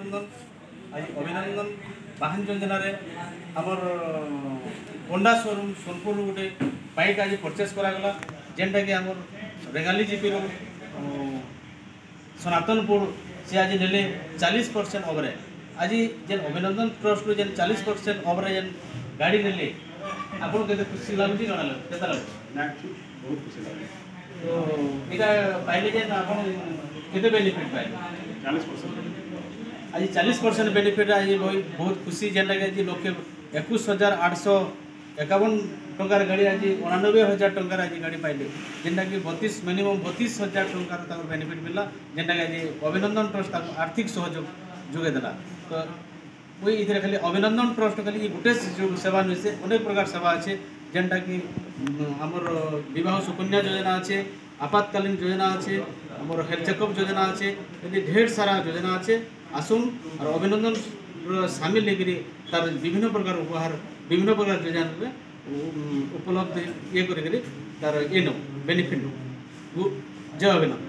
अभिनंदन। आज अभिनंदन वाहन योजना आमर होंडा शोरूम सोनपुर गोटे बाइक आज परचेस करागला जेनटा कि आमर रेगाली जीपी सनातनपुर से आज ने 40% ओवरे आज जेन अभिनंदन ट्रस्ट जेन 40% ओवरे जेन गाड़ी ने आपको केते खुशी लगुच जଣା केता लगुच बहुत खुशी लगे तो इटा पाइले जे आपन केते बेनिफिट पाइले 40% आज 40% बेनिफिट आज बहुत खुशी जेनटा कि लोके 21,851 टंकार गाड़ी आज 89,000 टंकार आज गाड़ी पाइले जेनटा कि 32 मिनिमम 32,000 टंकार ताको बेनिफिट मिलला जेनटा कि आज अभिनंदन ट्रस्ट आर्थिक सहयोग जोगे देला तो वही इधर खाली अभिनंदन ट्रस्ट खाली गोटे सेवा नुहे से अनेक प्रकार सेवा अच्छे जेनटा कि आमर विवाह सुकन्या योजना अच्छे आपातकालीन योजना अच्छे आमर हेल्थ चेकअप योजना अच्छे ढेर सारा योजना अच्छे आसुन और अभिनंदन सामिल लेकिन तार विभिन्न प्रकार उपहार विभिन्न प्रकार योजना उपलब्ध ये कर तार ये नो बेनिफिट नो जय अभिनंदन।